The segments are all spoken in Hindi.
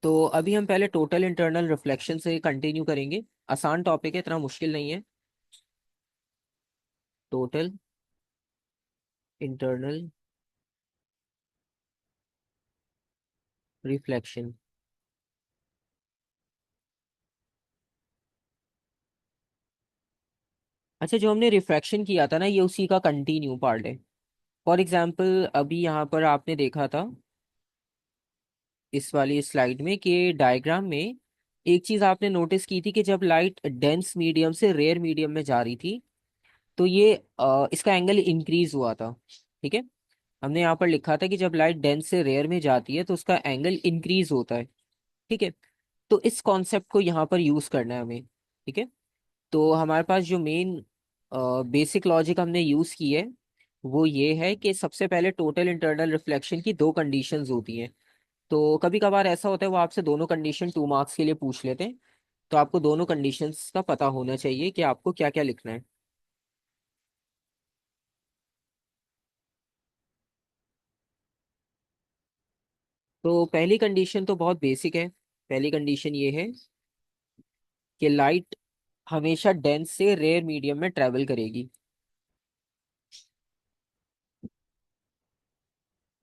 तो अभी हम पहले टोटल इंटरनल रिफ्लेक्शन से कंटिन्यू करेंगे। आसान टॉपिक है, इतना मुश्किल नहीं है। Total internal reflection. अच्छा, जो हमने रिफ्रैक्शन किया था ना, ये उसी का कंटिन्यू पार्ट है। फॉर एग्जाम्पल अभी यहाँ पर आपने देखा था इस वाली स्लाइड में कि डायग्राम में एक चीज आपने नोटिस की थी कि जब लाइट डेंस मीडियम से रेयर मीडियम में जा रही थी तो ये इसका एंगल इंक्रीज हुआ था। ठीक है। हमने यहाँ पर लिखा था कि जब लाइट डेंस से रेयर में जाती है तो उसका एंगल इंक्रीज होता है। ठीक है। तो इस कॉन्सेप्ट को यहाँ पर यूज करना है हमें। ठीक है। तो हमारे पास जो मेन बेसिक लॉजिक हमने यूज की है वो ये है कि सबसे पहले टोटल इंटरनल रिफ्लेक्शन की दो कंडीशंस होती हैं। तो कभी कभार ऐसा होता है वो आपसे दोनों कंडीशन 2 मार्क्स के लिए पूछ लेते हैं। तो आपको दोनों कंडीशंस का पता होना चाहिए कि आपको क्या क्या लिखना है। तो पहली कंडीशन तो बहुत बेसिक है। पहली कंडीशन ये है कि लाइट हमेशा डेंस से रेयर मीडियम में ट्रेवल करेगी।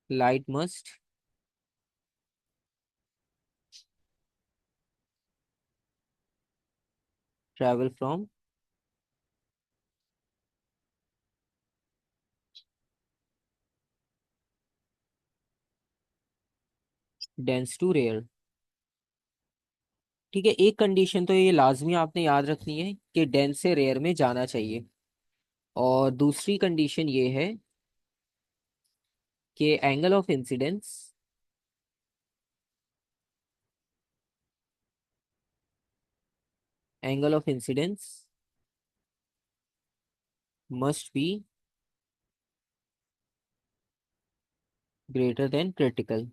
Light must travel from dense to rare. ठीक है। एक कंडीशन तो ये लाजमी आपने याद रखनी है कि डेंस से रेयर में जाना चाहिए। और दूसरी कंडीशन ये है कि angle of incidence angle of incidence must be greater than critical.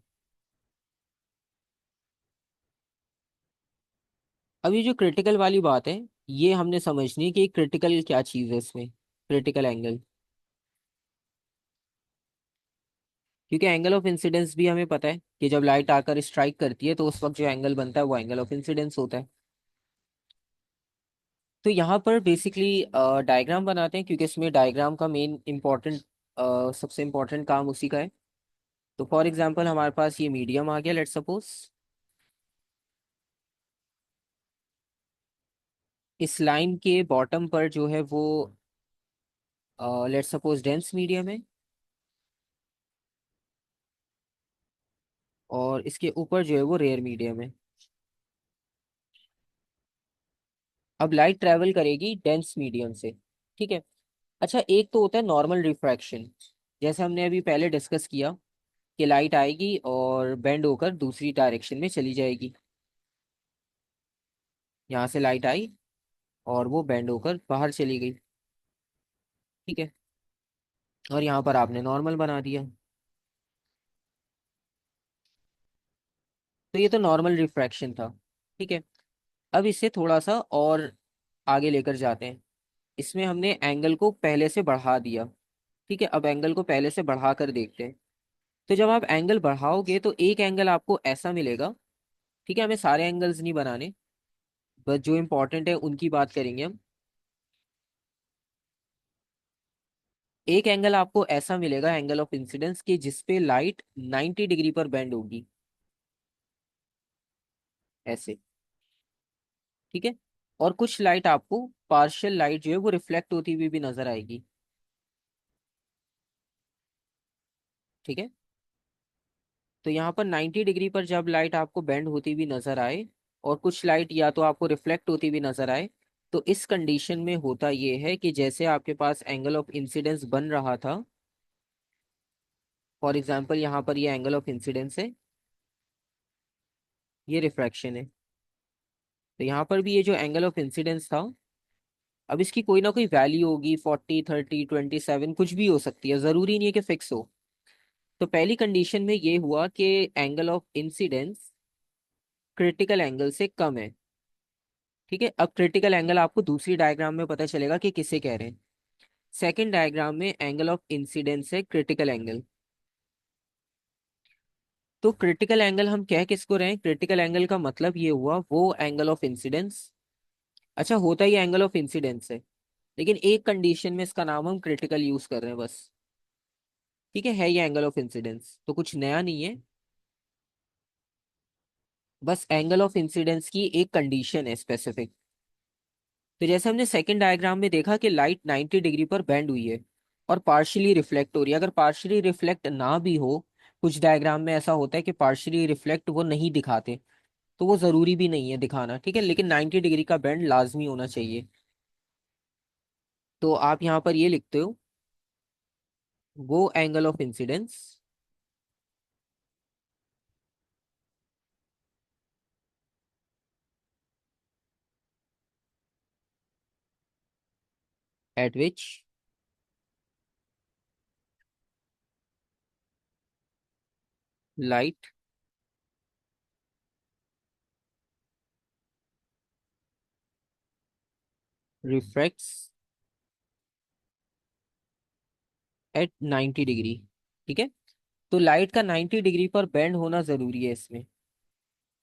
अब ये जो क्रिटिकल वाली बात है ये हमने समझनी है कि क्रिटिकल क्या चीज़ है इसमें। क्रिटिकल एंगल, क्योंकि एंगल ऑफ इंसिडेंस भी हमें पता है कि जब लाइट आकर स्ट्राइक करती है तो उस वक्त जो एंगल बनता है वो एंगल ऑफ इंसिडेंस होता है। तो यहाँ पर बेसिकली डायग्राम बनाते हैं क्योंकि इसमें डायग्राम का मेन इंपॉर्टेंट सबसे इम्पोर्टेंट काम उसी का है। तो फॉर एग्जांपल हमारे पास ये मीडियम आ गया, लेट्स सपोज। इस लाइन के बॉटम पर जो है वो लेट्स सपोज डेंस मीडियम है, और इसके ऊपर जो है वो रेयर मीडियम है। अब लाइट ट्रेवल करेगी डेंस मीडियम से। ठीक है। अच्छा, एक तो होता है नॉर्मल रिफ्रैक्शन, जैसे हमने अभी पहले डिस्कस किया कि लाइट आएगी और बेंड होकर दूसरी डायरेक्शन में चली जाएगी। यहाँ से लाइट आई और वो बेंड होकर बाहर चली गई। ठीक है। और यहाँ पर आपने नॉर्मल बना दिया। तो ये तो नॉर्मल रिफ्रैक्शन था। ठीक है। अब इसे थोड़ा सा और आगे लेकर जाते हैं। इसमें हमने एंगल को पहले से बढ़ा दिया। ठीक है। अब एंगल को पहले से बढ़ा कर देखते हैं। तो जब आप एंगल बढ़ाओगे तो एक एंगल आपको ऐसा मिलेगा। ठीक है। हमें सारे एंगल्स नहीं बनाने, बस जो इंपॉर्टेंट है उनकी बात करेंगे हम। एक एंगल आपको ऐसा मिलेगा, एंगल ऑफ इंसिडेंस, की जिसपे लाइट 90 डिग्री पर बेंड होगी, ऐसे। ठीक है। और कुछ लाइट आपको पार्शियल लाइट जो है वो रिफ्लेक्ट होती हुई भी नजर आएगी। ठीक है। तो यहाँ पर 90 डिग्री पर जब लाइट आपको बेंड होती हुई नजर आए और कुछ लाइट या तो आपको रिफ्लेक्ट होती हुई नजर आए, तो इस कंडीशन में होता ये है कि जैसे आपके पास एंगल ऑफ इंसिडेंस बन रहा था, फॉर एग्जाम्पल यहाँ पर ये एंगल ऑफ इंसिडेंस है, ये रिफ्रैक्शन है। तो यहाँ पर भी ये जो एंगल ऑफ इंसिडेंस था, अब इसकी कोई ना कोई वैल्यू होगी, 40, 30, 27, कुछ भी हो सकती है, जरूरी नहीं है कि फिक्स हो। तो पहली कंडीशन में ये हुआ कि angle of incidence critical angle से कम है। ठीक है। अब क्रिटिकल एंगल आपको दूसरी डायग्राम में पता चलेगा कि किसे कह रहे हैं। सेकंड डायग्राम में एंगल ऑफ इंसिडेंस है क्रिटिकल एंगल। तो क्रिटिकल एंगल हम कह किसको रहे हैं, क्रिटिकल एंगल का मतलब ये हुआ वो एंगल ऑफ इंसिडेंस। अच्छा, होता ही एंगल ऑफ इंसिडेंस है, लेकिन एक कंडीशन में इसका नाम हम क्रिटिकल यूज कर रहे हैं बस। ठीक है ये एंगल ऑफ इंसिडेंस तो कुछ नया नहीं है, बस एंगल ऑफ इंसिडेंस की एक कंडीशन है स्पेसिफिक। तो जैसे हमने सेकंड डायग्राम में देखा कि लाइट 90 डिग्री पर बेंड हुई है और पार्शियली रिफ्लेक्ट हो रही है। अगर पार्शियली रिफ्लेक्ट ना भी हो, कुछ डायग्राम में ऐसा होता है कि पार्शियली रिफ्लेक्ट वो नहीं दिखाते, तो वो जरूरी भी नहीं है दिखाना, ठीक है, लेकिन 90 डिग्री का बेंड लाजमी होना चाहिए। तो आप यहाँ पर ये लिखते हो, वो angle of incidence at which light refracts at 90 degree. ठीक है, तो लाइट का 90 डिग्री पर बेंड होना जरूरी है इसमें,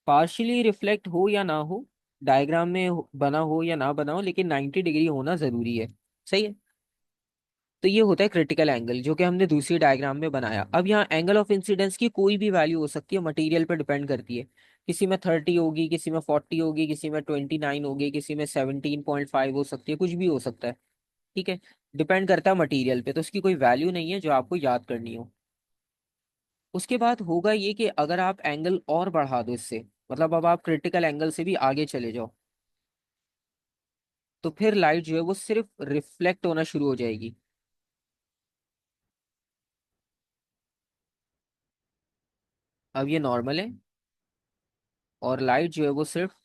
पार्शियली रिफ्लेक्ट हो या ना हो, डायग्राम में बना हो या ना बना हो, लेकिन 90 डिग्री होना जरूरी है। सही है। तो ये होता है क्रिटिकल एंगल जो कि हमने दूसरी डायग्राम में बनाया। अब यहाँ एंगल ऑफ इंसिडेंस की कोई भी वैल्यू हो सकती है, मटेरियल पर डिपेंड करती है। किसी में 30 होगी, किसी में 40 होगी, किसी में 29 होगी, किसी में 17.5 हो सकती है, कुछ भी हो सकता है। ठीक है, डिपेंड करता है मटेरियल पे, तो उसकी कोई वैल्यू नहीं है जो आपको याद करनी हो। उसके बाद होगा ये कि अगर आप एंगल और बढ़ा दो इससे, मतलब अब आप क्रिटिकल एंगल से भी आगे चले जाओ, तो फिर लाइट जो है वो सिर्फ रिफ्लेक्ट होना शुरू हो जाएगी। अब ये नॉर्मल है, और लाइट जो है वो सिर्फ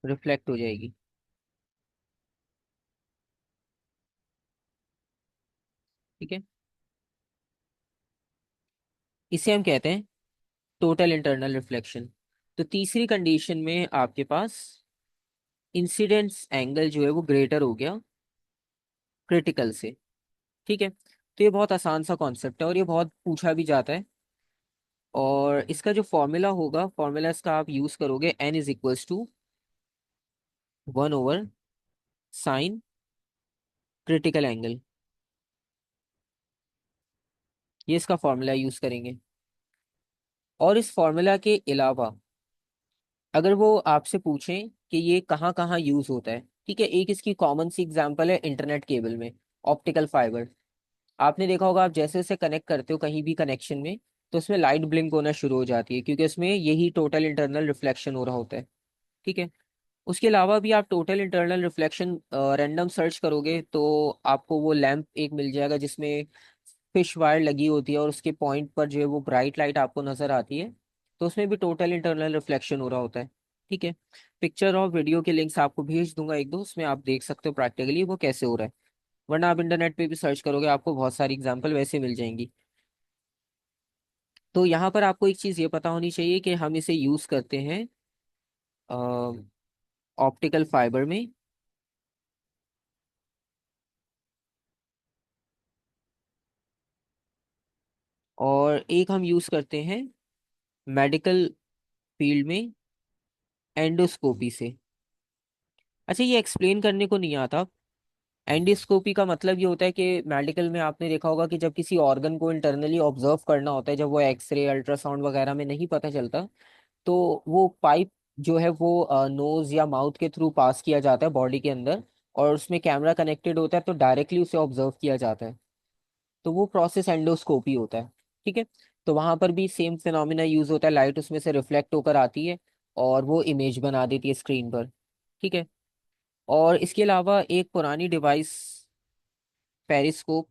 रिफ्लेक्ट हो जाएगी। ठीक है, इसे हम कहते हैं टोटल इंटरनल रिफ्लेक्शन। तो तीसरी कंडीशन में आपके पास इंसिडेंस एंगल जो है वो ग्रेटर हो गया क्रिटिकल से। ठीक है, तो ये बहुत आसान सा कॉन्सेप्ट है और ये बहुत पूछा भी जाता है। और इसका जो फॉर्मूला होगा, फॉर्मूला इसका आप यूज करोगे, n is equals to 1 over sine critical angle, ये इसका फॉर्मूला यूज करेंगे। और इस फॉर्मूला के अलावा अगर वो आपसे पूछें कि ये कहाँ कहाँ यूज होता है, ठीक है, एक इसकी कॉमन सी एग्जांपल है इंटरनेट केबल में, ऑप्टिकल फाइबर। आपने देखा होगा, आप जैसे जैसे कनेक्ट करते हो कहीं भी कनेक्शन में, तो उसमें लाइट ब्लिंक होना शुरू हो जाती है, क्योंकि उसमें यही टोटल इंटरनल रिफ्लेक्शन हो रहा होता है। ठीक है, उसके अलावा भी आप total internal reflection random search करोगे तो आपको वो लैंप एक मिल जाएगा जिसमें फिश वायर लगी होती है, और उसके पॉइंट पर जो है वो ब्राइट लाइट आपको नजर आती है, तो उसमें भी टोटल इंटरनल रिफ्लेक्शन हो रहा होता है। ठीक है, पिक्चर और वीडियो के लिंक्स आपको भेज दूंगा एक दो, उसमें आप देख सकते हो प्रैक्टिकली वो कैसे हो रहा है। वरना आप इंटरनेट पे भी सर्च करोगे आपको बहुत सारी एग्जांपल वैसे मिल जाएंगी। तो यहाँ पर आपको एक चीज़ ये पता होनी चाहिए कि हम इसे यूज करते हैं ऑप्टिकल फाइबर में, और एक हम यूज करते हैं मेडिकल फील्ड में एंडोस्कोपी से। अच्छा, ये एक्सप्लेन करने को नहीं आता। एंडोस्कोपी का मतलब ये होता है कि मेडिकल में आपने देखा होगा कि जब किसी ऑर्गन को इंटरनली ऑब्जर्व करना होता है, जब वो एक्सरे अल्ट्रासाउंड वगैरह में नहीं पता चलता, तो वो पाइप जो है वो नोज या माउथ के थ्रू पास किया जाता है बॉडी के अंदर, और उसमें कैमरा कनेक्टेड होता है, तो डायरेक्टली उसे ऑब्जर्व किया जाता है, तो वो प्रोसेस एंडोस्कोपी होता है। ठीक है, तो वहां पर भी सेम फिनोमिना यूज होता है, लाइट उसमें से रिफ्लेक्ट होकर आती है और वो इमेज बना देती है स्क्रीन पर। ठीक है, और इसके अलावा एक पुरानी डिवाइस पेरिस्कोप,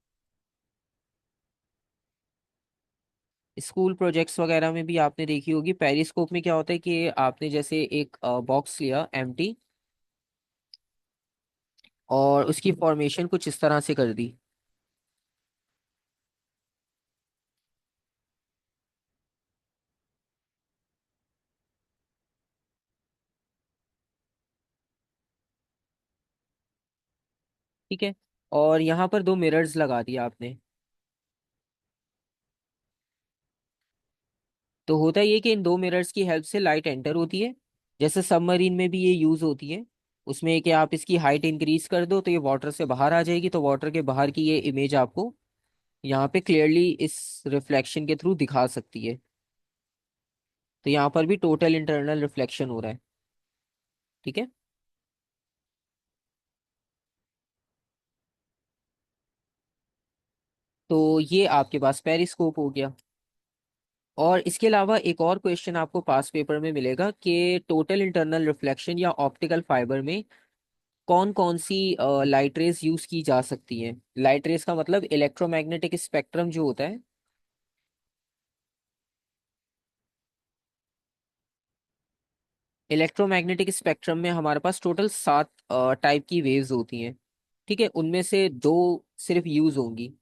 स्कूल प्रोजेक्ट्स वगैरह में भी आपने देखी होगी। पेरिस्कोप में क्या होता है कि आपने जैसे एक बॉक्स लिया एम्प्टी, और उसकी फॉर्मेशन कुछ इस तरह से कर दी। ठीक है, और यहाँ पर दो मिरर्स लगा दिया आपने। तो होता ये कि इन दो मिरर्स की हेल्प से लाइट एंटर होती है। जैसे सबमरीन में भी ये यूज होती है। उसमें कि आप इसकी हाइट इंक्रीज कर दो तो ये वाटर से बाहर आ जाएगी, तो वाटर के बाहर की ये इमेज आपको यहाँ पे क्लियरली इस रिफ्लेक्शन के थ्रू दिखा सकती है। तो यहाँ पर भी टोटल इंटरनल रिफ्लेक्शन हो रहा है। ठीक है। तो ये आपके पास पेरिस्कोप हो गया। और इसके अलावा एक और क्वेश्चन आपको पास पेपर में मिलेगा कि टोटल इंटरनल रिफ्लेक्शन या ऑप्टिकल फाइबर में कौन कौन सी लाइट रेज यूज की जा सकती हैं। लाइट रेज का मतलब इलेक्ट्रोमैग्नेटिक स्पेक्ट्रम जो होता है। इलेक्ट्रोमैग्नेटिक स्पेक्ट्रम में हमारे पास टोटल 7 टाइप की वेव्स होती हैं। ठीक है, उनमें से दो सिर्फ यूज होंगी।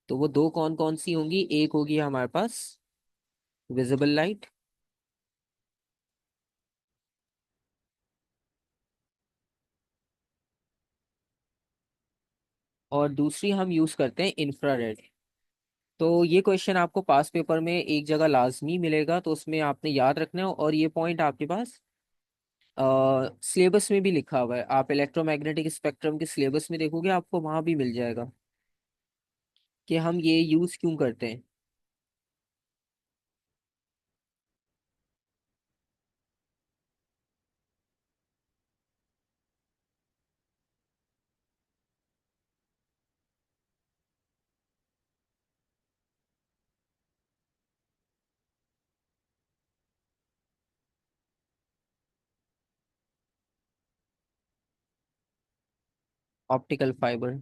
तो वो दो कौन कौन सी होंगी? एक होगी हमारे पास विजिबल लाइट, और दूसरी हम यूज करते हैं इंफ्रारेड। तो ये क्वेश्चन आपको पास पेपर में एक जगह लाजमी मिलेगा, तो उसमें आपने याद रखना है। और ये पॉइंट आपके पास सिलेबस में भी लिखा हुआ है। आप इलेक्ट्रोमैग्नेटिक स्पेक्ट्रम के सिलेबस में देखोगे, आपको वहां भी मिल जाएगा कि हम ये यूज क्यों करते हैं। Optical fibre.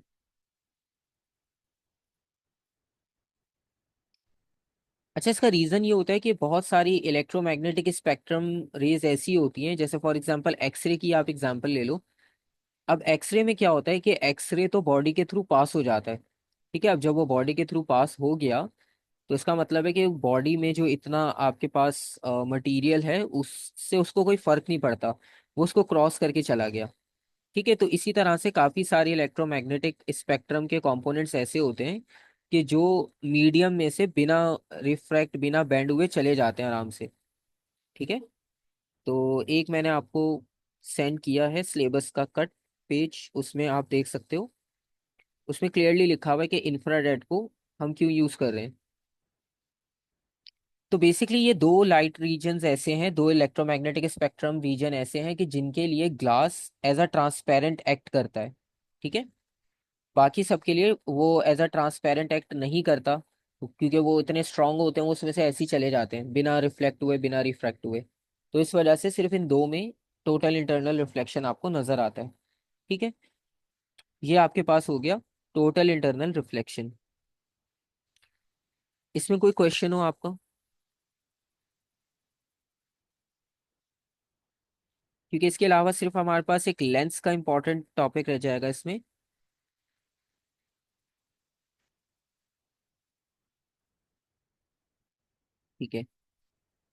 अच्छा, इसका रीजन ये होता है कि बहुत सारी इलेक्ट्रोमैग्नेटिक स्पेक्ट्रम रेज ऐसी होती हैं, जैसे फॉर एग्जांपल एक्सरे की आप एग्जांपल ले लो। अब एक्सरे में क्या होता है कि एक्सरे तो बॉडी के थ्रू पास हो जाता है। ठीक है, अब जब वो बॉडी के थ्रू पास हो गया, तो इसका मतलब है कि बॉडी में जो इतना आपके पास मटेरियल है उससे उसको कोई फर्क नहीं पड़ता। वो उसको क्रॉस करके चला गया। ठीक है, तो इसी तरह से काफी सारे इलेक्ट्रोमैग्नेटिक स्पेक्ट्रम के कंपोनेंट्स ऐसे होते हैं कि जो मीडियम में से बिना रिफ्रैक्ट बिना बेंड हुए चले जाते हैं आराम से। ठीक है। तो एक मैंने आपको सेंड किया है सिलेबस का कट पेज, उसमें आप देख सकते हो। उसमें क्लियरली लिखा हुआ है कि इंफ्रारेड को हम क्यों यूज कर रहे हैं। तो बेसिकली ये दो लाइट रीजन्स ऐसे हैं, दो इलेक्ट्रोमैग्नेटिक स्पेक्ट्रम रीजन ऐसे हैं कि जिनके लिए glass as a transparent act करता है। ठीक है। बाकी सबके लिए वो एज अ ट्रांसपेरेंट एक्ट नहीं करता, क्योंकि वो इतने स्ट्रांग होते हैं, वो उसमें से ऐसे ही चले जाते हैं बिना रिफ्लेक्ट हुए बिना रिफ्रैक्ट हुए। तो इस वजह से सिर्फ इन दो में टोटल इंटरनल रिफ्लेक्शन आपको नजर आता है। ठीक है। ये आपके पास हो गया टोटल इंटरनल रिफ्लेक्शन। इसमें कोई क्वेश्चन हो आपका? क्योंकि इसके अलावा सिर्फ हमारे पास एक लेंस का इंपॉर्टेंट टॉपिक रह जाएगा इसमें। ठीक है।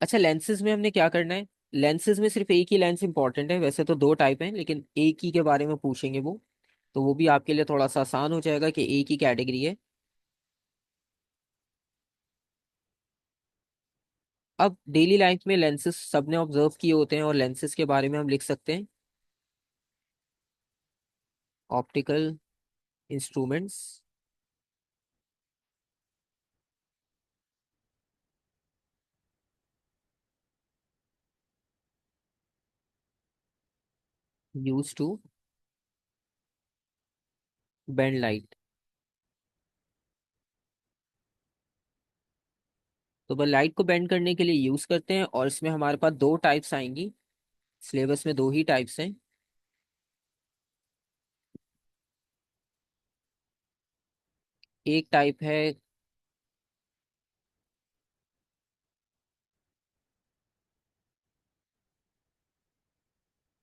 अच्छा, लेंसेज में हमने क्या करना है? लेंसेज में सिर्फ एक ही लेंस इंपॉर्टेंट है, वैसे तो दो टाइप हैं लेकिन एक ही के बारे में पूछेंगे वो। तो वो भी आपके लिए थोड़ा सा आसान हो जाएगा कि एक ही कैटेगरी है। अब डेली लाइफ में लेंसेज सबने ऑब्जर्व किए होते हैं, और लेंसेज के बारे में हम लिख सकते हैं optical instruments use to bend light. तो वह लाइट को बेंड करने के लिए यूज करते हैं, और इसमें हमारे पास दो टाइप्स आएंगी। सिलेबस में दो ही टाइप्स हैं। एक टाइप है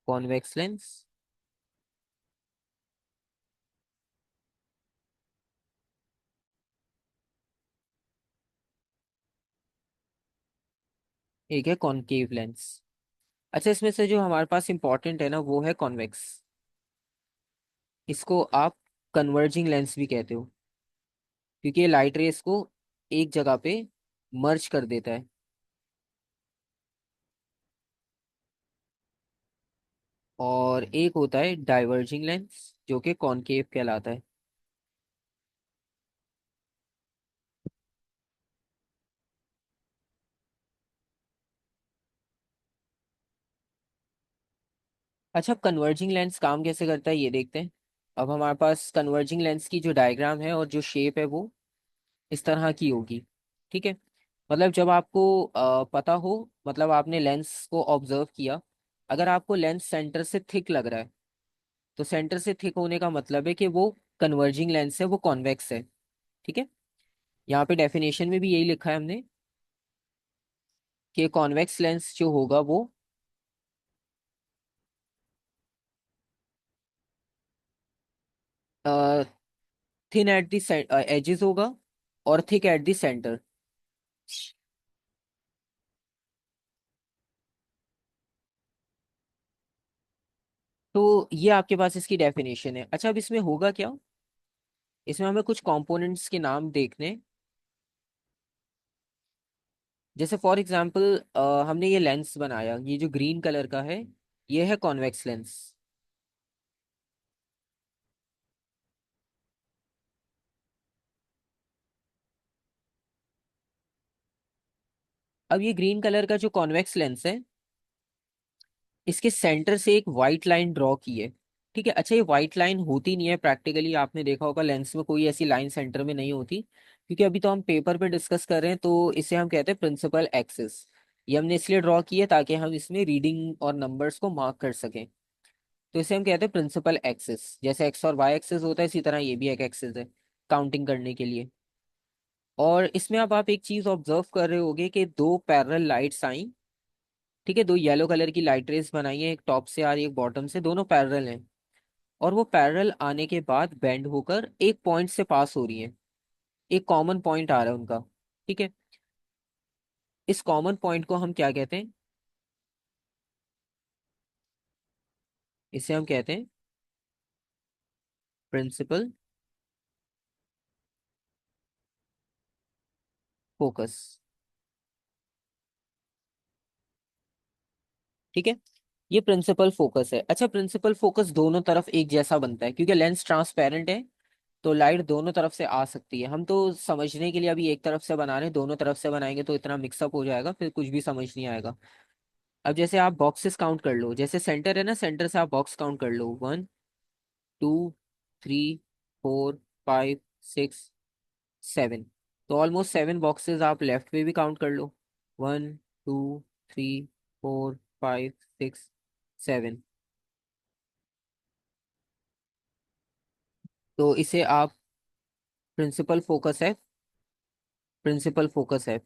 कॉन्वेक्स लेंस, एक है कॉनकेव लेंस। अच्छा, इसमें से जो हमारे पास इंपॉर्टेंट है ना वो है कॉन्वेक्स। इसको आप कन्वर्जिंग लेंस भी कहते हो, क्योंकि ये लाइट रेस को एक जगह पे मर्ज कर देता है। और एक होता है डाइवर्जिंग लेंस जो कि कॉनकेव कहलाता है। अच्छा, कन्वर्जिंग लेंस काम कैसे करता है ये देखते हैं। अब हमारे पास कन्वर्जिंग लेंस की जो डायग्राम है और जो शेप है वो इस तरह की होगी। ठीक है। मतलब जब आपको पता हो, मतलब आपने लेंस को ऑब्जर्व किया, अगर आपको लेंस सेंटर से थिक लग रहा है तो सेंटर से थिक होने का मतलब है कि वो कन्वर्जिंग लेंस है, वो कॉन्वेक्स है। ठीक है। यहाँ पे डेफिनेशन में भी यही लिखा है हमने कि कॉन्वेक्स लेंस जो होगा वो थिन एट द एजेस होगा और थिक एट द सेंटर। तो ये आपके पास इसकी डेफिनेशन है। अच्छा, अब इसमें होगा क्या, इसमें हमें कुछ कंपोनेंट्स के नाम देखने। जैसे फॉर एग्जांपल हमने ये लेंस बनाया, ये जो ग्रीन कलर का है ये है कॉन्वेक्स लेंस। अब ये ग्रीन कलर का जो कॉन्वेक्स लेंस है, इसके सेंटर से एक वाइट लाइन ड्रॉ की है। ठीक है। अच्छा, ये वाइट लाइन होती नहीं है प्रैक्टिकली, आपने देखा होगा लेंस में कोई ऐसी लाइन सेंटर में नहीं होती, क्योंकि अभी तो हम पेपर पे डिस्कस कर रहे हैं, तो इसे हम कहते हैं प्रिंसिपल एक्सिस। ये हमने इसलिए ड्रॉ की है ताकि हम इसमें रीडिंग और नंबर्स को मार्क कर सकें। तो इसे हम कहते हैं प्रिंसिपल एक्सिस। जैसे एक्स और वाई एक्सिस होता है, इसी तरह ये भी एक एक्सिस है काउंटिंग करने के लिए। और इसमें अब आप एक चीज ऑब्जर्व कर रहे होगे कि दो पैरेलल लाइट्स आई। ठीक है, दो येलो कलर की लाइट रेस बनाई है, एक टॉप से आ रही है एक बॉटम से, दोनों पैरेलल हैं। और वो पैरेलल आने के बाद बेंड होकर एक पॉइंट से पास हो रही है। एक कॉमन पॉइंट आ रहा है उनका। ठीक है। इस कॉमन पॉइंट को हम क्या कहते हैं, इसे हम कहते हैं प्रिंसिपल फोकस। ठीक है। ये प्रिंसिपल फोकस है। अच्छा, प्रिंसिपल फोकस दोनों तरफ एक जैसा बनता है क्योंकि लेंस ट्रांसपेरेंट है, तो लाइट दोनों तरफ से आ सकती है। हम तो समझने के लिए अभी एक तरफ से बना रहे हैं, दोनों तरफ से बनाएंगे तो इतना मिक्सअप हो जाएगा, फिर कुछ भी समझ नहीं आएगा। अब जैसे आप बॉक्सेस काउंट कर लो, जैसे सेंटर है ना, सेंटर से आप बॉक्स काउंट कर लो, 1 2 3 4 5 6 7। तो ऑलमोस्ट 7 बॉक्सेस आप लेफ्ट में भी काउंट कर लो, 1 2 3 4 5 6 7। तो इसे आप प्रिंसिपल फोकस है, प्रिंसिपल फोकस है।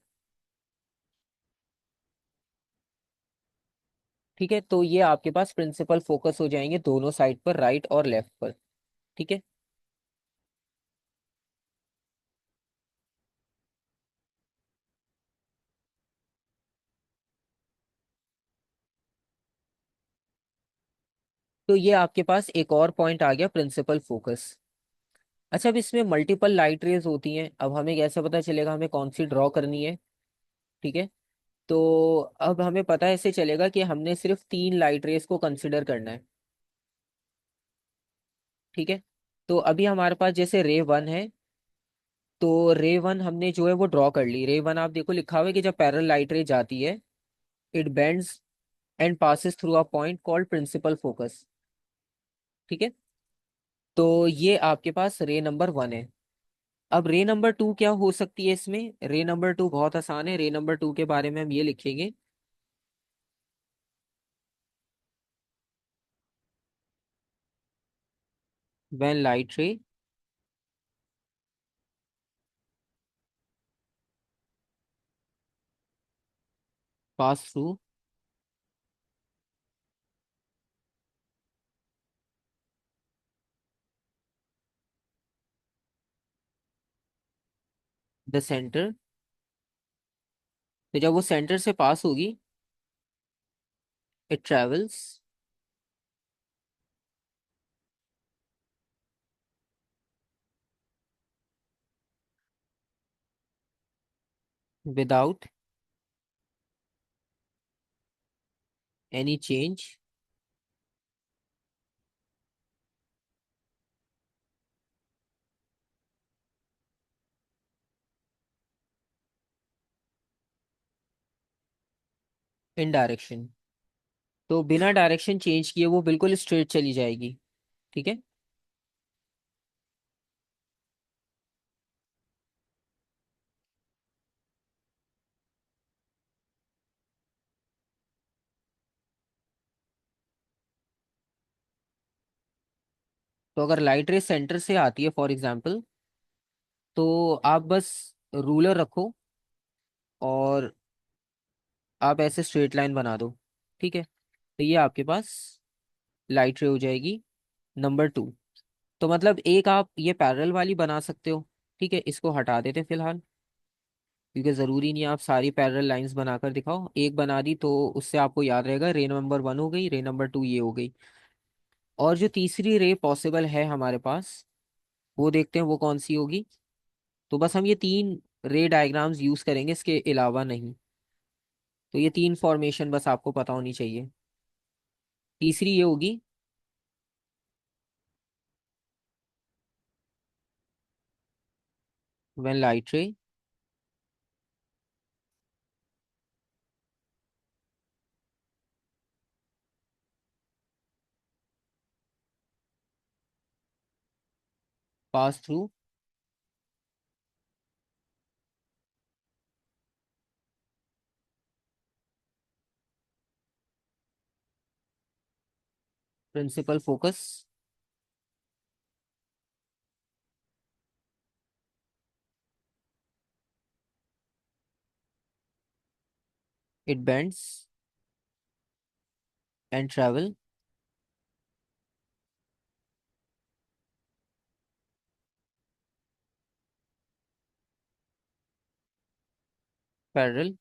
ठीक है। तो ये आपके पास प्रिंसिपल फोकस हो जाएंगे दोनों साइड पर, राइट और लेफ्ट पर। ठीक है। तो ये आपके पास एक और पॉइंट आ गया प्रिंसिपल फोकस। अच्छा, अब इसमें मल्टीपल लाइट रेज होती हैं, अब हमें कैसे पता चलेगा हमें कौन सी ड्रॉ करनी है। ठीक है। तो अब हमें पता ऐसे चलेगा कि हमने सिर्फ 3 लाइट रेज को कंसिडर करना है। ठीक है। तो अभी हमारे पास जैसे रे 1 है, तो रे 1 हमने जो है वो ड्रॉ कर ली। रे 1 आप देखो लिखा हुआ है कि जब पैरेलल लाइट रे जाती है, it bends and passes through a point called principal focus. ठीक है। तो ये आपके पास रे नंबर 1 है। अब रे नंबर 2 क्या हो सकती है इसमें, रे नंबर 2 बहुत आसान है। रे नंबर 2 के बारे में हम ये लिखेंगे, when light ray pass through the centre. तो जब वो सेंटर से पास होगी, it travels without any change in direction. तो बिना डायरेक्शन चेंज किए वो बिल्कुल स्ट्रेट चली जाएगी। ठीक है। तो अगर लाइट रे सेंटर से आती है फॉर एग्जांपल, तो आप बस रूलर रखो और आप ऐसे स्ट्रेट लाइन बना दो। ठीक है। तो ये आपके पास लाइट रे हो जाएगी नंबर 2। तो मतलब एक आप ये पैरेलल वाली बना सकते हो। ठीक है, इसको हटा देते फिलहाल, क्योंकि ज़रूरी नहीं है आप सारी पैरेलल लाइंस बनाकर दिखाओ। एक बना दी तो उससे आपको याद रहेगा, रे नंबर 1 हो गई, रे नंबर 2 ये हो गई। और जो तीसरी रे पॉसिबल है हमारे पास, वो देखते हैं वो कौन सी होगी। तो बस हम ये 3 रे डायग्राम्स यूज करेंगे, इसके अलावा नहीं। तो ये 3 फॉर्मेशन बस आपको पता होनी चाहिए। तीसरी ये होगी, when light ray pass through principal focus, it bends and travel parallel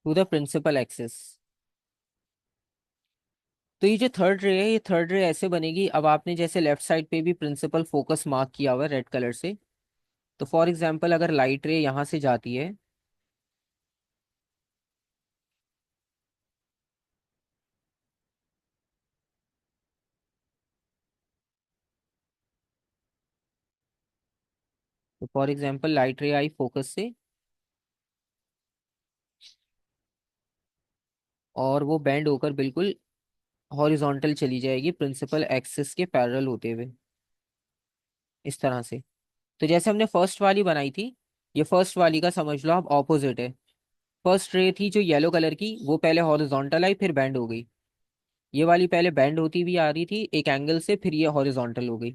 to the principal axis. तो ये जो थर्ड रे है, ये थर्ड रे ऐसे बनेगी। अब आपने जैसे लेफ्ट साइड पे भी प्रिंसिपल फोकस मार्क किया हुआ है रेड कलर से, तो फॉर एग्जांपल अगर लाइट रे यहाँ से जाती है, तो फॉर एग्जांपल लाइट रे आई फोकस से, और वो बेंड होकर बिल्कुल हॉरिजॉन्टल चली जाएगी प्रिंसिपल एक्सिस के पैरेलल होते हुए, इस तरह से। तो जैसे हमने फर्स्ट वाली बनाई थी, ये फर्स्ट वाली का समझ लो आप ऑपोजिट है। फर्स्ट रे थी जो येलो कलर की, वो पहले हॉरिजॉन्टल आई फिर बैंड हो गई। ये वाली पहले बैंड होती हुई आ रही थी एक एंगल से, फिर ये हॉरिजॉन्टल हो गई।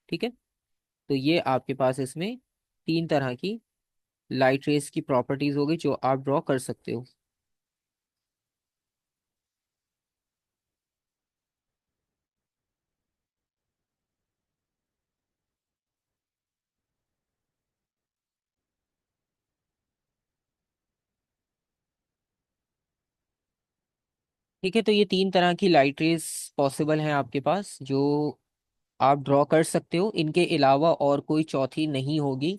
ठीक है। तो ये आपके पास इसमें 3 तरह की लाइट रेस की प्रॉपर्टीज होगी जो आप ड्रॉ कर सकते हो। ठीक है। तो ये 3 तरह की लाइट रेस पॉसिबल हैं आपके पास, जो आप ड्रॉ कर सकते हो। इनके अलावा और कोई चौथी नहीं होगी।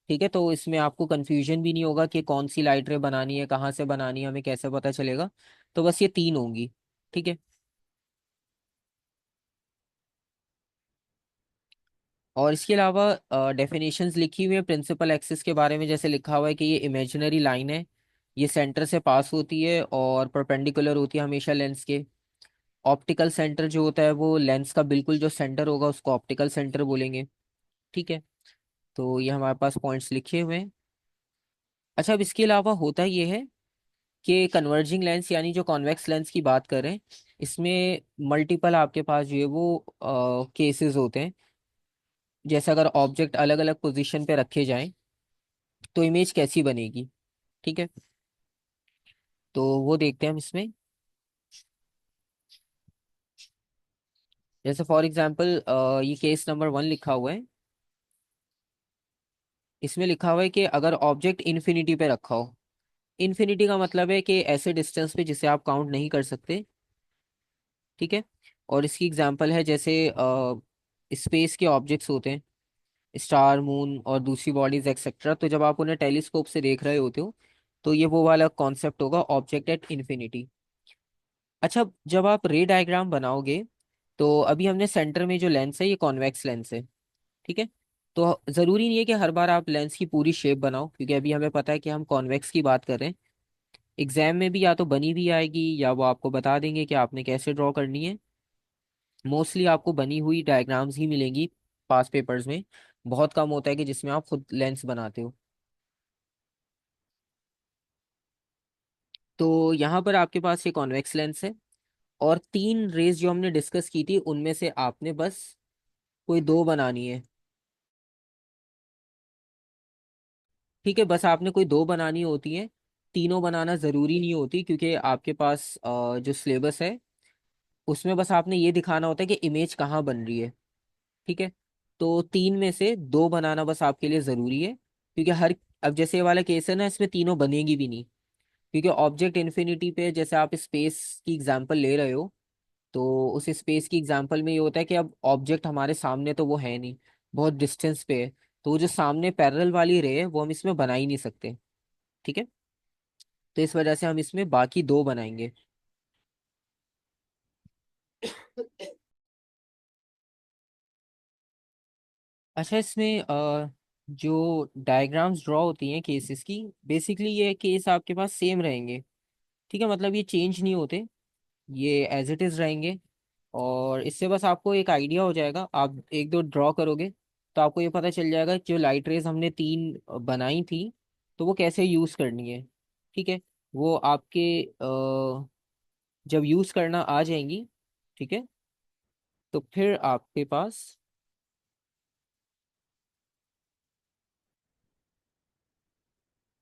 ठीक है। तो इसमें आपको कंफ्यूजन भी नहीं होगा कि कौन सी लाइट रे बनानी है, कहाँ से बनानी है, हमें कैसे पता चलेगा। तो बस ये 3 होंगी। ठीक है। और इसके अलावा डेफिनेशंस लिखी हुई है प्रिंसिपल एक्सिस के बारे में। जैसे लिखा हुआ है कि ये इमेजिनरी लाइन है, ये सेंटर से पास होती है और परपेंडिकुलर होती है हमेशा लेंस के। ऑप्टिकल सेंटर जो होता है वो लेंस का बिल्कुल जो सेंटर होगा उसको ऑप्टिकल सेंटर बोलेंगे। ठीक है। तो ये हमारे पास पॉइंट्स लिखे हुए हैं। अच्छा, अब इसके अलावा होता ये है कि कन्वर्जिंग लेंस यानी जो कॉन्वेक्स लेंस की बात करें, इसमें मल्टीपल आपके पास जो है वो केसेस होते हैं। जैसे अगर ऑब्जेक्ट अलग अलग पोजीशन पे रखे जाएं तो इमेज कैसी बनेगी। ठीक है। तो वो देखते हैं हम इसमें। जैसे फॉर एग्जांपल ये केस नंबर 1 लिखा हुआ है। इसमें लिखा हुआ है कि अगर ऑब्जेक्ट इन्फिनिटी पे रखा हो, इन्फिनिटी का मतलब है कि ऐसे डिस्टेंस पे जिसे आप काउंट नहीं कर सकते। ठीक है। और इसकी एग्जांपल है जैसे स्पेस के ऑब्जेक्ट्स होते हैं, स्टार, मून और दूसरी बॉडीज एक्सेट्रा। तो जब आप उन्हें टेलीस्कोप से देख रहे होते हो तो ये वो वाला कॉन्सेप्ट होगा, ऑब्जेक्ट एट इन्फिनिटी। अच्छा, जब आप रे डायग्राम बनाओगे तो अभी हमने सेंटर में जो लेंस है ये कॉन्वेक्स लेंस है। ठीक है। तो जरूरी नहीं है कि हर बार आप लेंस की पूरी शेप बनाओ, क्योंकि अभी हमें पता है कि हम कॉन्वेक्स की बात कर रहे हैं। एग्जाम में भी या तो बनी भी आएगी या वो आपको बता देंगे कि आपने कैसे ड्रॉ करनी है। मोस्टली आपको बनी हुई डायग्राम्स ही मिलेंगी पास पेपर्स में। बहुत कम होता है कि जिसमें आप खुद लेंस बनाते हो। तो यहाँ पर आपके पास ये कॉन्वेक्स लेंस है, और तीन रेज जो हमने डिस्कस की थी उनमें से आपने बस कोई दो बनानी है। ठीक है, बस आपने कोई दो बनानी होती है। तीनों बनाना जरूरी नहीं होती, क्योंकि आपके पास जो सिलेबस है उसमें बस आपने ये दिखाना होता है कि इमेज कहाँ बन रही है। ठीक है। तो तीन में से दो बनाना बस आपके लिए जरूरी है, क्योंकि हर, अब जैसे ये वाला केस है ना, इसमें तीनों बनेगी भी नहीं। क्योंकि ऑब्जेक्ट इन्फिनिटी पे जैसे आप स्पेस की एग्जांपल ले रहे हो, तो उस स्पेस की एग्जांपल में ये होता है कि अब ऑब्जेक्ट हमारे सामने तो वो है नहीं, बहुत डिस्टेंस पे है। तो वो जो सामने पैरेलल वाली रे है वो हम इसमें बना ही नहीं सकते। ठीक है। तो इस वजह से हम इसमें बाकी दो बनाएंगे। अच्छा, इसमें जो डायग्राम्स ड्रॉ होती हैं केसेस की, बेसिकली ये केस आपके पास सेम रहेंगे। ठीक है, मतलब ये चेंज नहीं होते, ये एज इट इज रहेंगे। और इससे बस आपको एक आइडिया हो जाएगा, आप एक दो ड्रॉ करोगे तो आपको ये पता चल जाएगा कि जो लाइट रेज हमने तीन बनाई थी तो वो कैसे यूज करनी है। ठीक है। वो आपके जब यूज करना आ जाएंगी, ठीक है, तो फिर आपके पास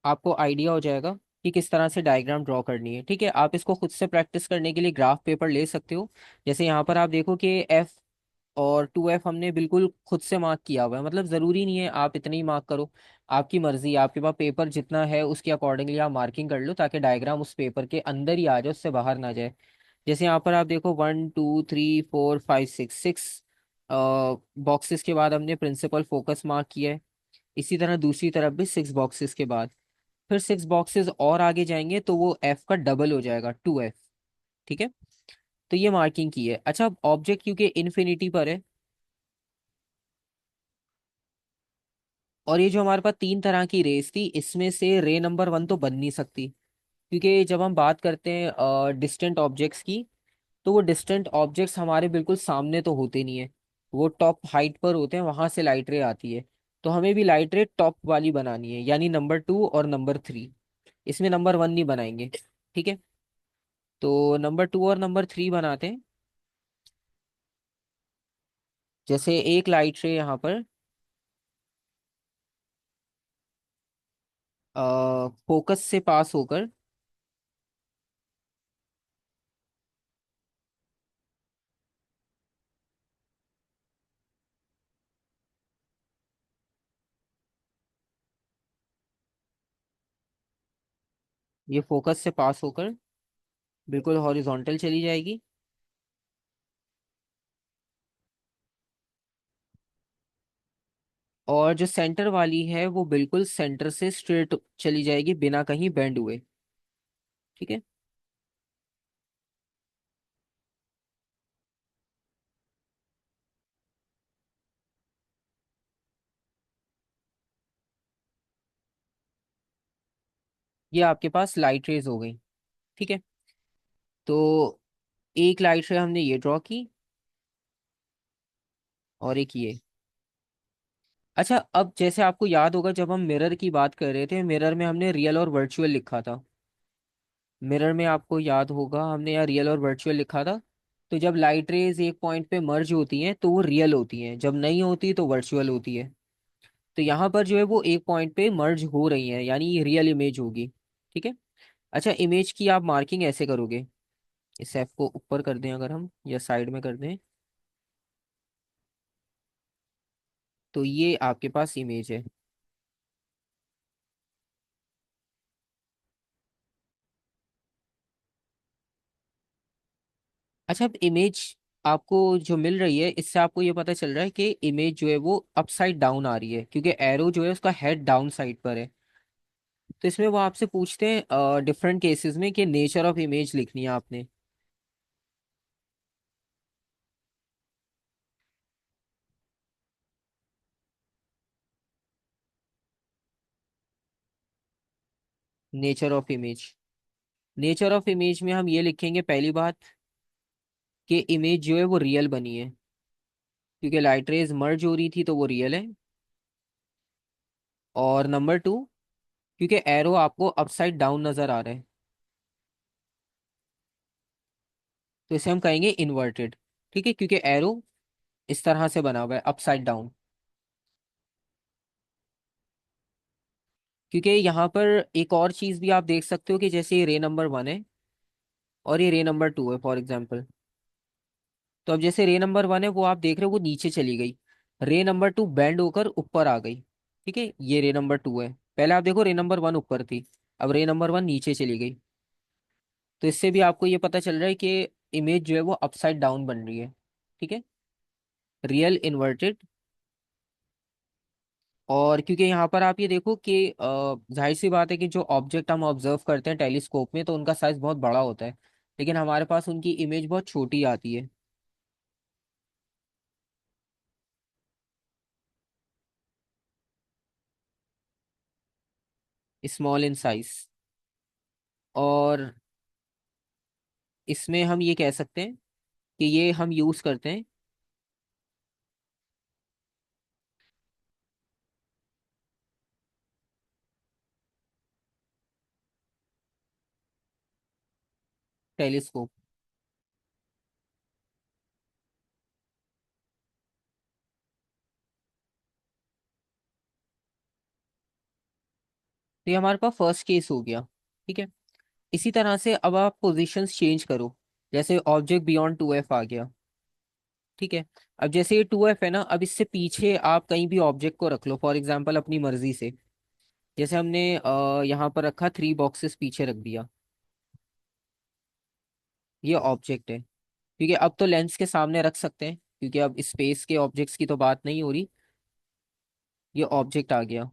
आपको आइडिया हो जाएगा कि किस तरह से डायग्राम ड्रॉ करनी है। ठीक है, आप इसको खुद से प्रैक्टिस करने के लिए ग्राफ पेपर ले सकते हो। जैसे यहाँ पर आप देखो कि एफ और 2F हमने बिल्कुल खुद से मार्क किया हुआ है, मतलब ज़रूरी नहीं है आप इतने ही मार्क करो। आपकी मर्जी, आपके पास पेपर जितना है उसके अकॉर्डिंगली आप मार्किंग कर लो, ताकि डायग्राम उस पेपर के अंदर ही आ जाए, उससे बाहर ना जाए। जैसे यहाँ पर आप देखो 1 2 3 4 5 6 6 बॉक्सेस के बाद हमने प्रिंसिपल फोकस मार्क किया है। इसी तरह दूसरी तरफ भी 6 बॉक्सेस के बाद फिर 6 बॉक्सेस और आगे जाएंगे तो वो एफ का डबल हो जाएगा, 2F। ठीक है। तो ये मार्किंग की है। अच्छा, ऑब्जेक्ट क्योंकि इन्फिनिटी पर है, और ये जो हमारे पास तीन तरह की रेस थी इसमें से रे नंबर 1 तो बन नहीं सकती। क्योंकि जब हम बात करते हैं डिस्टेंट ऑब्जेक्ट्स की, तो वो डिस्टेंट ऑब्जेक्ट्स हमारे बिल्कुल सामने तो होते नहीं है, वो टॉप हाइट पर होते हैं, वहां से लाइट रे आती है। तो हमें भी लाइट रे टॉप वाली बनानी है, यानी नंबर 2 और नंबर 3। इसमें नंबर 1 नहीं बनाएंगे। ठीक है। तो नंबर 2 और नंबर 3 बनाते हैं। जैसे एक लाइट रे यहाँ पर फोकस से पास होकर, ये फोकस से पास होकर बिल्कुल हॉरिजॉन्टल चली जाएगी। और जो सेंटर वाली है वो बिल्कुल सेंटर से स्ट्रेट चली जाएगी, बिना कहीं बेंड हुए। ठीक है। ये आपके पास लाइट रेज हो गई। ठीक है। तो एक लाइट रे हमने ये ड्रॉ की, और एक ये। अच्छा, अब जैसे आपको याद होगा जब हम मिरर की बात कर रहे थे, मिरर में हमने रियल और वर्चुअल लिखा था। मिरर में आपको याद होगा हमने यहाँ रियल और वर्चुअल लिखा था। तो जब लाइट रेज एक पॉइंट पे मर्ज होती हैं तो वो रियल होती हैं, जब नहीं होती तो वर्चुअल होती है। तो यहाँ पर जो है वो एक पॉइंट पे मर्ज हो रही है, यानी ये रियल इमेज होगी। ठीक है। अच्छा, इमेज की आप मार्किंग ऐसे करोगे, इस एफ को ऊपर कर दें अगर हम, या साइड में कर दें, तो ये आपके पास इमेज है। अच्छा, अब इमेज आपको जो मिल रही है, इससे आपको ये पता चल रहा है कि इमेज जो है वो अपसाइड डाउन आ रही है, क्योंकि एरो जो है उसका हेड डाउन साइड पर है। तो इसमें वो आपसे पूछते हैं डिफरेंट केसेस में कि नेचर ऑफ इमेज लिखनी है आपने। Nature of image, nature of image में हम ये लिखेंगे पहली बात कि इमेज जो है वो रियल बनी है, क्योंकि लाइट रेज मर्ज हो रही थी तो वो रियल है। और नंबर टू, क्योंकि एरो आपको अपसाइड डाउन नजर आ रहा है, तो इसे हम कहेंगे इन्वर्टेड। ठीक है, क्योंकि एरो इस तरह से बना हुआ है अपसाइड डाउन। क्योंकि यहाँ पर एक और चीज भी आप देख सकते हो कि जैसे ये रे नंबर 1 है और ये रे नंबर 2 है फॉर एग्जाम्पल। तो अब जैसे रे नंबर 1 है वो आप देख रहे हो वो नीचे चली गई, रे नंबर 2 बैंड होकर ऊपर आ गई। ठीक है, ये रे नंबर 2 है। पहले आप देखो रे नंबर 1 ऊपर थी, अब रे नंबर 1 नीचे चली गई। तो इससे भी आपको ये पता चल रहा है कि इमेज जो है वो अपसाइड डाउन बन रही है। ठीक है, रियल इन्वर्टेड। और क्योंकि यहाँ पर आप ये देखो कि जाहिर सी बात है कि जो ऑब्जेक्ट हम ऑब्जर्व करते हैं टेलीस्कोप में तो उनका साइज बहुत बड़ा होता है, लेकिन हमारे पास उनकी इमेज बहुत छोटी आती है। Small in size. और इसमें हम ये कह सकते हैं कि ये हम यूज करते हैं टेलीस्कोप। तो ये हमारे पास फर्स्ट केस हो गया। ठीक है, इसी तरह से अब आप पोजीशंस चेंज करो, जैसे ऑब्जेक्ट बियॉन्ड 2F आ गया। ठीक है, अब जैसे ये 2F है ना, अब इससे पीछे आप कहीं भी ऑब्जेक्ट को रख लो फॉर एग्जांपल अपनी मर्जी से। जैसे हमने यहाँ पर रखा 3 बॉक्सेस पीछे रख दिया, ये ऑब्जेक्ट है। क्योंकि अब तो लेंस के सामने रख सकते हैं, क्योंकि अब स्पेस के ऑब्जेक्ट्स की तो बात नहीं हो रही, ये ऑब्जेक्ट आ गया।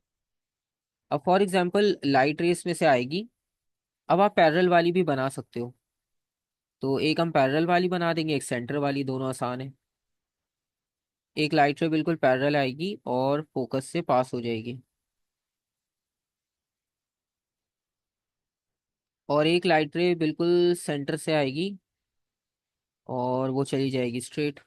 अब फॉर एग्जांपल लाइट रेस में से आएगी, अब आप पैरेलल वाली भी बना सकते हो। तो एक हम पैरेलल वाली बना देंगे, एक सेंटर वाली, दोनों आसान है। एक लाइट रे बिल्कुल पैरेलल आएगी और फोकस से पास हो जाएगी, और एक लाइट रे बिल्कुल सेंटर से आएगी और वो चली जाएगी स्ट्रेट।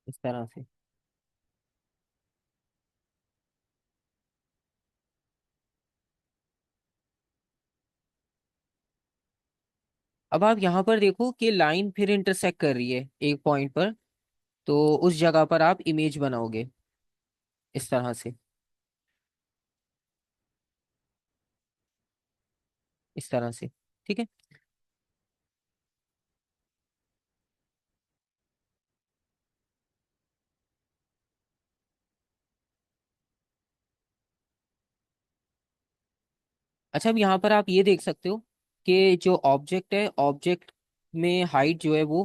इस तरह से। अब आप यहाँ पर देखो कि लाइन फिर इंटरसेक्ट कर रही है एक पॉइंट पर, तो उस जगह पर आप इमेज बनाओगे इस तरह से, इस तरह से। ठीक है, अच्छा, अब यहाँ पर आप ये देख सकते हो कि जो ऑब्जेक्ट है, ऑब्जेक्ट में हाइट जो है वो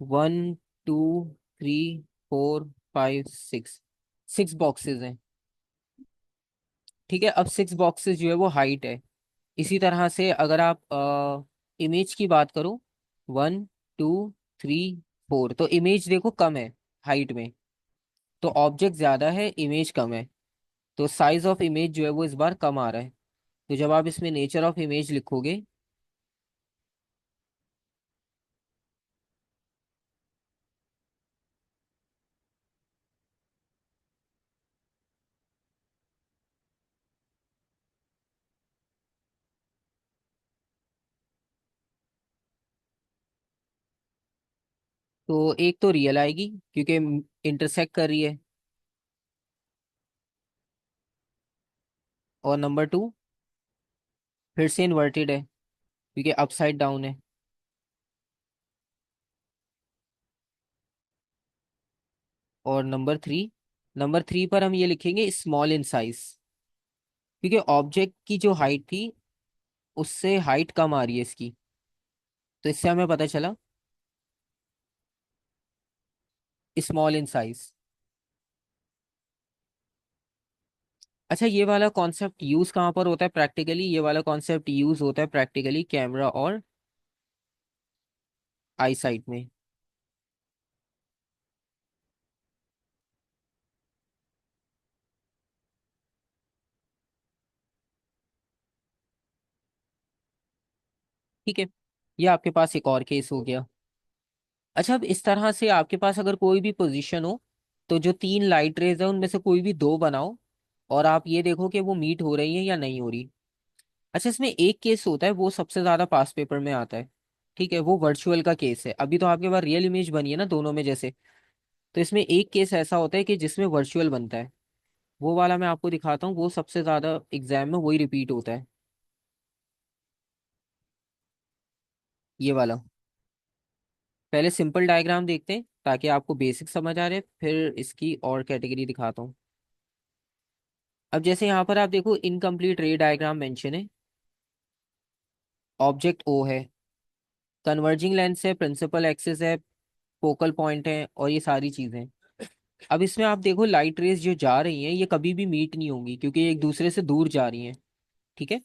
1 2 3 4 5 6, 6 बॉक्सेस हैं। ठीक है, अब 6 बॉक्सेस जो है वो हाइट है। इसी तरह से अगर आप इमेज की बात करो, 1 2 3 4, तो इमेज देखो कम है हाइट में, तो ऑब्जेक्ट ज्यादा है, इमेज कम है, तो साइज ऑफ इमेज जो है वो इस बार कम आ रहा है। तो जब आप इसमें नेचर ऑफ इमेज लिखोगे, तो एक तो रियल आएगी क्योंकि इंटरसेक्ट कर रही है, और नंबर 2 फिर से इन्वर्टेड है क्योंकि अपसाइड डाउन है। और नंबर 3 पर हम ये लिखेंगे स्मॉल इन साइज, क्योंकि ऑब्जेक्ट की जो हाइट थी उससे हाइट कम आ रही है इसकी। तो इससे हमें पता चला स्मॉल इन साइज। अच्छा, ये वाला कॉन्सेप्ट यूज कहाँ पर होता है प्रैक्टिकली? ये वाला कॉन्सेप्ट यूज होता है प्रैक्टिकली कैमरा और आई साइट में। ठीक है, ये आपके पास एक और केस हो गया। अच्छा, अब इस तरह से आपके पास अगर कोई भी पोजीशन हो, तो जो 3 लाइट रेज है उनमें से कोई भी 2 बनाओ, और आप ये देखो कि वो मीट हो रही है या नहीं हो रही। अच्छा, इसमें एक केस होता है वो सबसे ज्यादा पास पेपर में आता है। ठीक है, वो वर्चुअल का केस है। अभी तो आपके पास रियल इमेज बनी है ना दोनों में जैसे। तो इसमें एक केस ऐसा होता है कि जिसमें वर्चुअल बनता है। वो वाला मैं आपको दिखाता हूँ, वो सबसे ज्यादा एग्जाम में वही रिपीट होता है, ये वाला। पहले सिंपल डायग्राम देखते हैं ताकि आपको बेसिक समझ आ रहे, फिर इसकी और कैटेगरी दिखाता हूँ। अब जैसे यहाँ पर आप देखो इनकम्प्लीट रे डायग्राम मेंशन है, ऑब्जेक्ट ओ है, कन्वर्जिंग लेंस है, प्रिंसिपल एक्सिस है, फोकल पॉइंट है, और ये सारी चीजें। अब इसमें आप देखो लाइट रेज जो जा रही हैं ये कभी भी मीट नहीं होंगी, क्योंकि ये एक दूसरे से दूर जा रही हैं। ठीक है,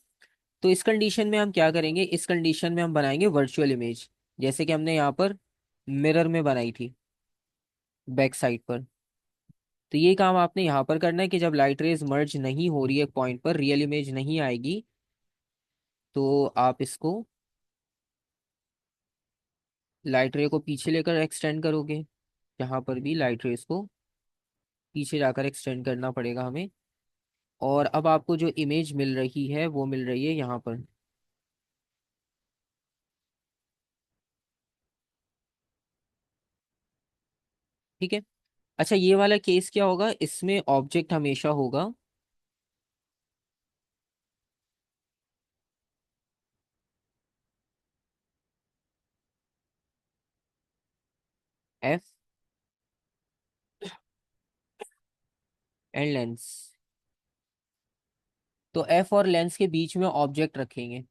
तो इस कंडीशन में हम क्या करेंगे, इस कंडीशन में हम बनाएंगे वर्चुअल इमेज, जैसे कि हमने यहाँ पर मिरर में बनाई थी बैक साइड पर। तो ये काम आपने यहाँ पर करना है कि जब लाइट रेज मर्ज नहीं हो रही है पॉइंट पर, रियल इमेज नहीं आएगी, तो आप इसको लाइट रे को पीछे लेकर एक्सटेंड करोगे। यहाँ पर भी लाइट रेस को पीछे जाकर एक्सटेंड करना पड़ेगा हमें। और अब आपको जो इमेज मिल रही है वो मिल रही है यहाँ पर। ठीक है। अच्छा, ये वाला केस क्या होगा, इसमें ऑब्जेक्ट हमेशा होगा एफ एंड लेंस। तो एफ और लेंस के बीच में ऑब्जेक्ट रखेंगे।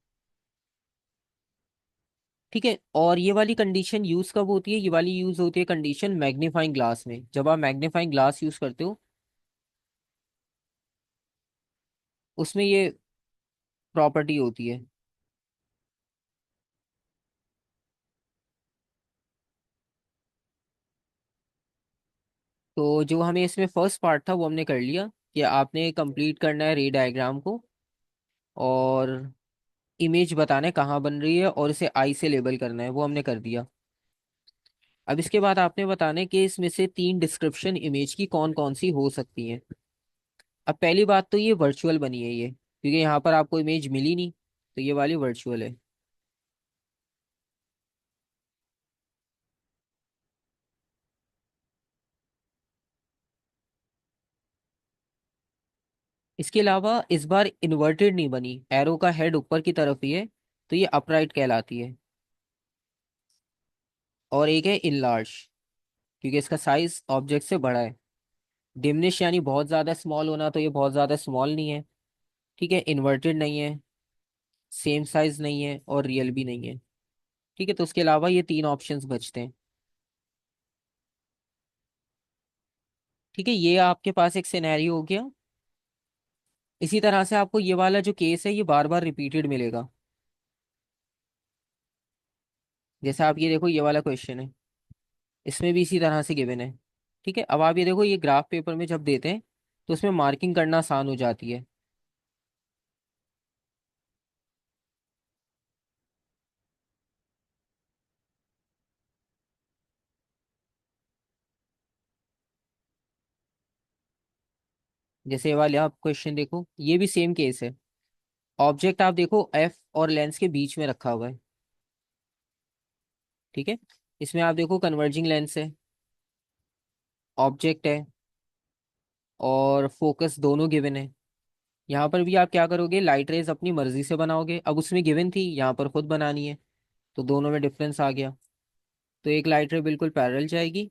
ठीक है, और ये वाली कंडीशन यूज कब होती है? ये वाली यूज होती है कंडीशन मैग्नीफाइंग ग्लास में। जब आप मैग्नीफाइंग ग्लास यूज करते हो उसमें ये प्रॉपर्टी होती है। तो जो हमें इसमें फर्स्ट पार्ट था वो हमने कर लिया, कि आपने कंप्लीट करना है रे डायग्राम को, और इमेज बताना है कहाँ बन रही है, और इसे आई से लेबल करना है, वो हमने कर दिया। अब इसके बाद आपने बताना है कि इसमें से 3 डिस्क्रिप्शन इमेज की कौन कौन सी हो सकती हैं। अब पहली बात तो ये वर्चुअल बनी है ये, क्योंकि यहाँ पर आपको इमेज मिली नहीं, तो ये वाली वर्चुअल है। इसके अलावा इस बार इन्वर्टेड नहीं बनी, एरो का हेड ऊपर की तरफ ही है, तो ये अपराइट कहलाती है। और एक है इनलार्ज, क्योंकि इसका साइज ऑब्जेक्ट से बड़ा है। डिमिनिश यानी बहुत ज्यादा स्मॉल होना, तो ये बहुत ज्यादा स्मॉल नहीं है। ठीक है, इन्वर्टेड नहीं है, सेम साइज नहीं है, और रियल भी नहीं है। ठीक है, तो उसके अलावा ये 3 ऑप्शंस बचते हैं। ठीक है, ये आपके पास एक सिनेरियो हो गया। इसी तरह से आपको ये वाला जो केस है ये बार बार रिपीटेड मिलेगा। जैसे आप ये देखो, ये वाला क्वेश्चन है, इसमें भी इसी तरह से गिवन है। ठीक है, अब आप ये देखो, ये ग्राफ पेपर में जब देते हैं तो उसमें मार्किंग करना आसान हो जाती है। जैसे ये वाले आप क्वेश्चन देखो, ये भी सेम केस है। ऑब्जेक्ट आप देखो एफ और लेंस के बीच में रखा हुआ है। ठीक है, इसमें आप देखो कन्वर्जिंग लेंस है, ऑब्जेक्ट है, और फोकस दोनों गिवन है। यहाँ पर भी आप क्या करोगे, लाइट रेज अपनी मर्जी से बनाओगे। अब उसमें गिवन थी, यहाँ पर खुद बनानी है, तो दोनों में डिफरेंस आ गया। तो एक लाइट रे बिल्कुल पैरेलल जाएगी,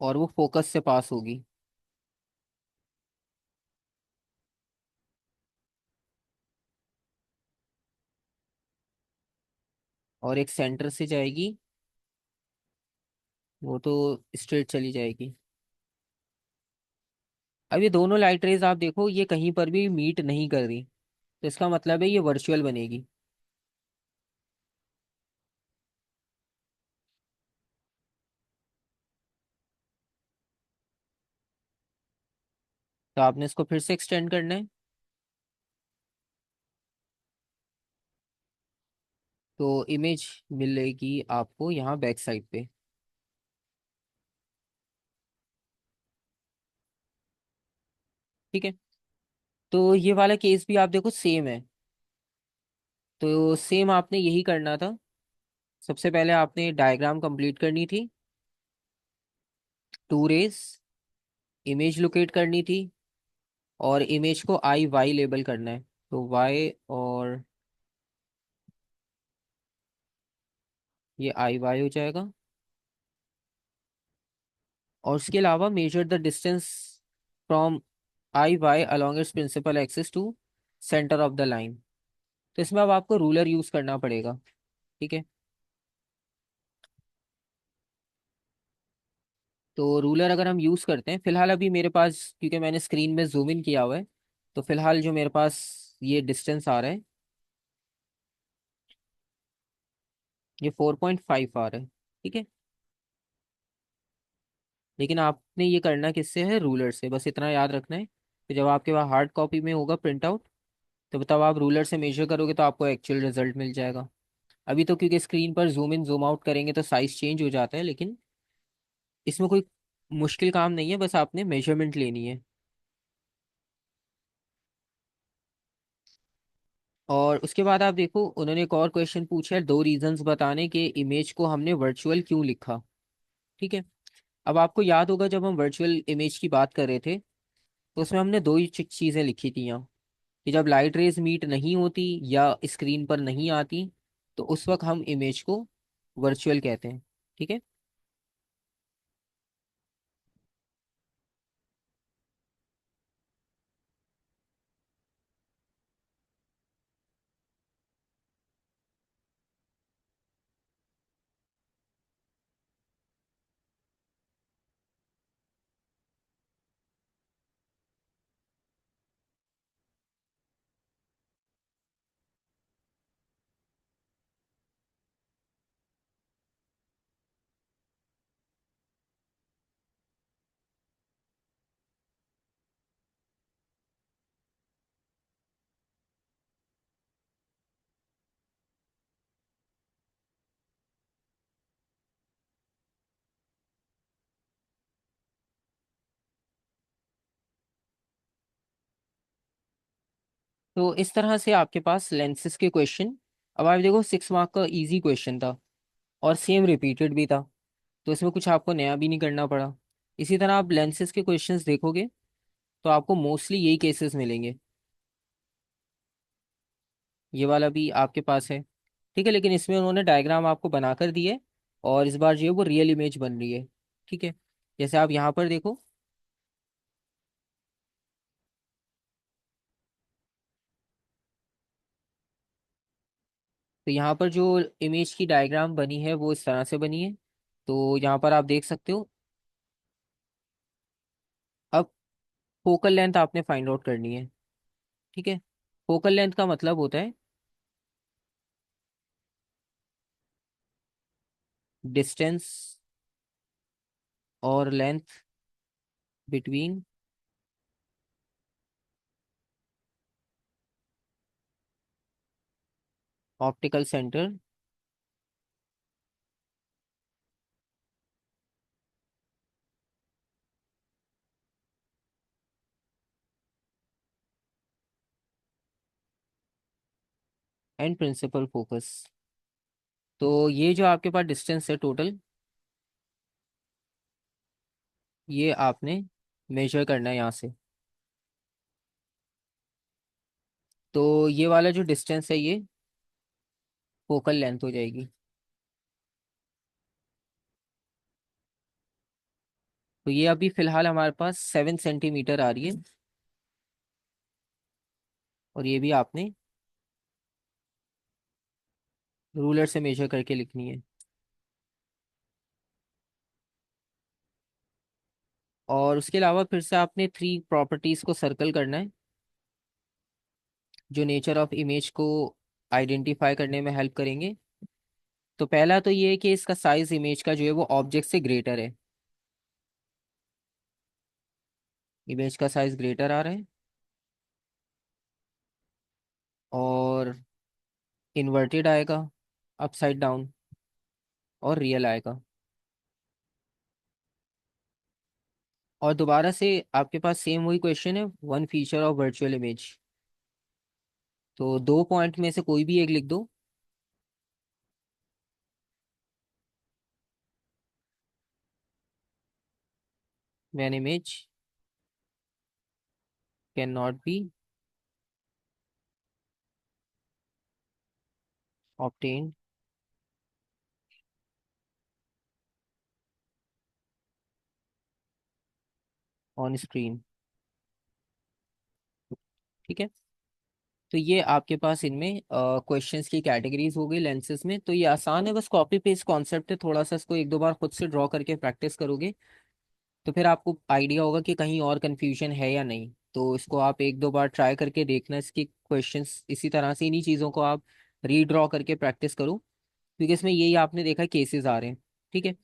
और वो फोकस से पास होगी। और एक सेंटर से जाएगी, वो तो स्ट्रेट चली जाएगी। अब ये दोनों लाइट रेज आप देखो, ये कहीं पर भी मीट नहीं कर रही, तो इसका मतलब है ये वर्चुअल बनेगी। तो आपने इसको फिर से एक्सटेंड करना है। तो इमेज मिलेगी आपको यहाँ बैक साइड पे। ठीक है। तो ये वाला केस भी आप देखो सेम है। तो सेम आपने यही करना था। सबसे पहले आपने डायग्राम कंप्लीट करनी थी, टू रेस, इमेज लोकेट करनी थी, और इमेज को आई वाई लेबल करना है। तो वाई, और ये आई वाई हो जाएगा। और उसके अलावा measure the distance from I Y along its principal axis to centre of the line. तो इसमें अब आपको रूलर यूज करना पड़ेगा। ठीक है। तो रूलर अगर हम यूज करते हैं, फिलहाल अभी मेरे पास, क्योंकि मैंने स्क्रीन में जूम इन किया हुआ है, तो फिलहाल जो मेरे पास ये डिस्टेंस आ रहा है, ये 4.5 आ रहा है। ठीक है। लेकिन आपने ये करना किससे है, रूलर से, बस इतना याद रखना है। तो जब आपके पास हार्ड कॉपी में होगा प्रिंट आउट, तो तब आप रूलर से मेजर करोगे तो आपको एक्चुअल रिजल्ट मिल जाएगा। अभी तो क्योंकि स्क्रीन पर जूम इन जूम आउट करेंगे तो साइज चेंज हो जाता है, लेकिन इसमें कोई मुश्किल काम नहीं है, बस आपने मेजरमेंट लेनी है। और उसके बाद आप देखो, उन्होंने एक और क्वेश्चन पूछा है, दो रीजंस बताने के इमेज को हमने वर्चुअल क्यों लिखा। ठीक है। अब आपको याद होगा जब हम वर्चुअल इमेज की बात कर रहे थे, तो उसमें हमने दो ही चीजें लिखी थी यहाँ, कि जब लाइट रेज मीट नहीं होती या स्क्रीन पर नहीं आती, तो उस वक्त हम इमेज को वर्चुअल कहते हैं। ठीक है। तो इस तरह से आपके पास लेंसेज के क्वेश्चन, अब आप देखो 6 मार्क का इजी क्वेश्चन था, और सेम रिपीटेड भी था, तो इसमें कुछ आपको नया भी नहीं करना पड़ा। इसी तरह आप लेंसेज के क्वेश्चंस देखोगे, तो आपको मोस्टली यही केसेस मिलेंगे। ये वाला भी आपके पास है। ठीक है, लेकिन इसमें उन्होंने डायग्राम आपको बनाकर दिए, और इस बार जो है वो रियल इमेज बन रही है। ठीक है। जैसे आप यहाँ पर देखो, तो यहाँ पर जो इमेज की डायग्राम बनी है वो इस तरह से बनी है। तो यहाँ पर आप देख सकते हो। अब फोकल लेंथ आपने फाइंड आउट करनी है। ठीक है। फोकल लेंथ का मतलब होता है डिस्टेंस और length between optical centre and principal focus. तो ये जो आपके पास डिस्टेंस है टोटल, ये आपने मेजर करना है यहाँ से। तो ये वाला जो डिस्टेंस है, ये फोकल लेंथ हो जाएगी। तो ये अभी फिलहाल हमारे पास 7 सेंटीमीटर आ रही है, और ये भी आपने रूलर से मेजर करके लिखनी है। और उसके अलावा फिर से आपने 3 प्रॉपर्टीज को सर्कल करना है, जो नेचर ऑफ इमेज को आइडेंटिफाई करने में हेल्प करेंगे। तो पहला तो ये है कि इसका साइज इमेज का जो है वो ऑब्जेक्ट से ग्रेटर है। इमेज का साइज ग्रेटर आ रहा है, और इन्वर्टेड आएगा, अपसाइड डाउन, और रियल आएगा। और दोबारा से आपके पास सेम वही क्वेश्चन है, one feature of virtual image. तो 2 पॉइंट में से कोई भी एक लिख दो। When image can not be obtained on screen. ठीक है। तो ये आपके पास इनमें क्वेश्चंस की कैटेगरीज हो गई लेंसेज में। तो ये आसान है, बस कॉपी पेस्ट कॉन्सेप्ट है, थोड़ा सा इसको 1-2 बार खुद से ड्रॉ करके प्रैक्टिस करोगे तो फिर आपको आइडिया होगा कि कहीं और कन्फ्यूजन है या नहीं। तो इसको आप 1-2 बार ट्राई करके देखना, इसकी क्वेश्चंस इसी तरह से इन्हीं चीज़ों को आप रीड्रॉ करके प्रैक्टिस करो, क्योंकि इसमें यही आपने देखा केसेस आ रहे हैं। ठीक है।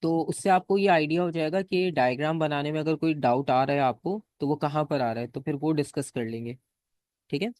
तो उससे आपको ये आइडिया हो जाएगा कि डायग्राम बनाने में अगर कोई डाउट आ रहा है आपको तो वो कहाँ पर आ रहा है, तो फिर वो डिस्कस कर लेंगे। ठीक है।